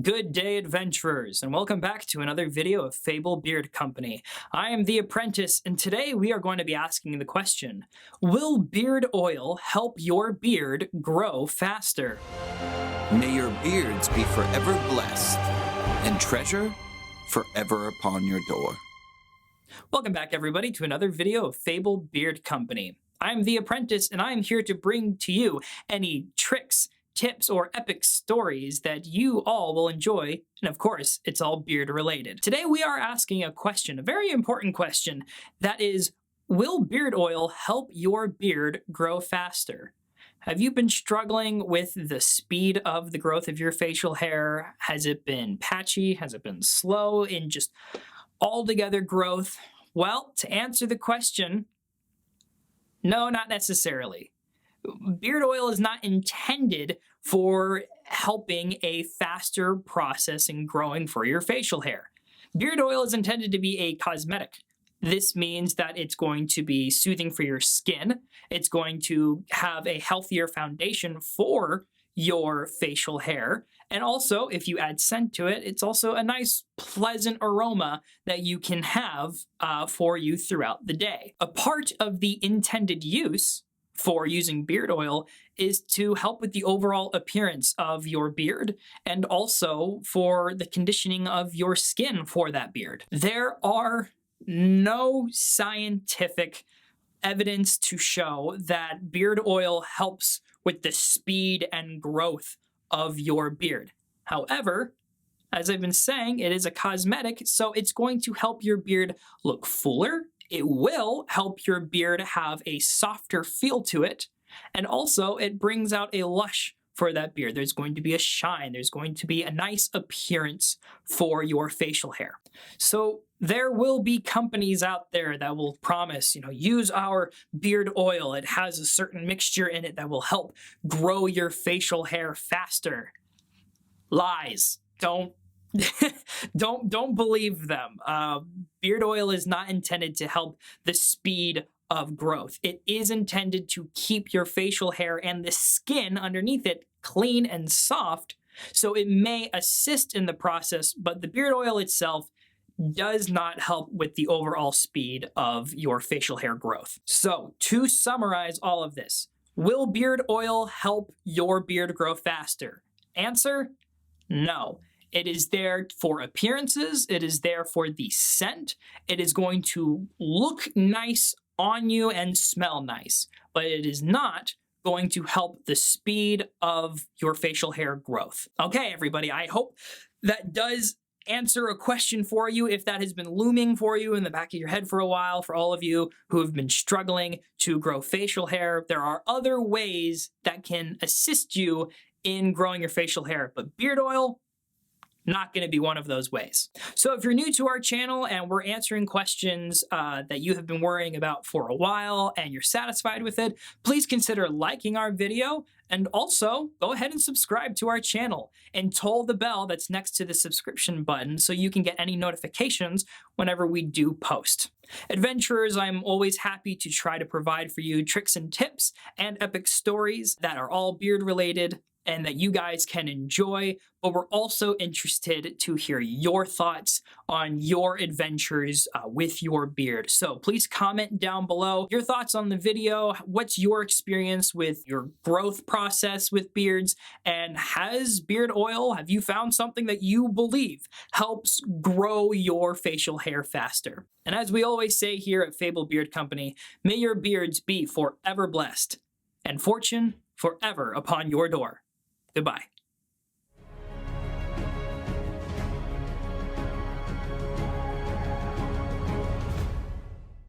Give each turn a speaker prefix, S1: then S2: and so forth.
S1: Good day, adventurers, and welcome back to another video of Fable Beard Company. I am the apprentice, and today we are going to be asking the question, will beard oil help your beard grow faster?
S2: May your beards be forever blessed, and treasure forever upon your door.
S1: Welcome back, everybody, to another video of Fable Beard Company. I'm the apprentice, and I'm here to bring to you any tricks, tips, or epic stories that you all will enjoy, and of course, it's all beard related. Today we are asking a question, a very important question, that is, will beard oil help your beard grow faster? Have you been struggling with the speed of the growth of your facial hair? Has it been patchy? Has it been slow in just altogether growth? Well, to answer the question, no, not necessarily. Beard oil is not intended for helping a faster process in growing for your facial hair. Beard oil is intended to be a cosmetic. This means that it's going to be soothing for your skin. It's going to have a healthier foundation for your facial hair. And also, if you add scent to it, it's also a nice, pleasant aroma that you can have for you throughout the day. A part of the intended use for using beard oil is to help with the overall appearance of your beard and also for the conditioning of your skin for that beard. There are no scientific evidence to show that beard oil helps with the speed and growth of your beard. However, as I've been saying, it is a cosmetic, so it's going to help your beard look fuller. It will help your beard have a softer feel to it, and also it brings out a lush for that beard. There's going to be a shine, there's going to be a nice appearance for your facial hair. So there will be companies out there that will promise, use our beard oil. It has a certain mixture in it that will help grow your facial hair faster. Lies. Don't believe them. Beard oil is not intended to help the speed of growth. It is intended to keep your facial hair and the skin underneath it clean and soft, so it may assist in the process, but the beard oil itself does not help with the overall speed of your facial hair growth. So, to summarize all of this, will beard oil help your beard grow faster? Answer, no. It is there for appearances, it is there for the scent, it is going to look nice on you and smell nice, but it is not going to help the speed of your facial hair growth. Okay, everybody, I hope that does answer a question for you if that has been looming for you in the back of your head for a while. For all of you who have been struggling to grow facial hair, there are other ways that can assist you in growing your facial hair, but beard oil, not going to be one of those ways. So if you're new to our channel and we're answering questions that you have been worrying about for a while and you're satisfied with it, please consider liking our video and also go ahead and subscribe to our channel and toll the bell that's next to the subscription button so you can get any notifications whenever we do post. Adventurers, I'm always happy to try to provide for you tricks and tips and epic stories that are all beard related and that you guys can enjoy, but we're also interested to hear your thoughts on your adventures with your beard. So please comment down below your thoughts on the video. What's your experience with your growth process with beards? And has beard oil, have you found something that you believe helps grow your facial hair faster? And as we always say here at Fable Beard Company, may your beards be forever blessed and fortune forever upon your door. Goodbye.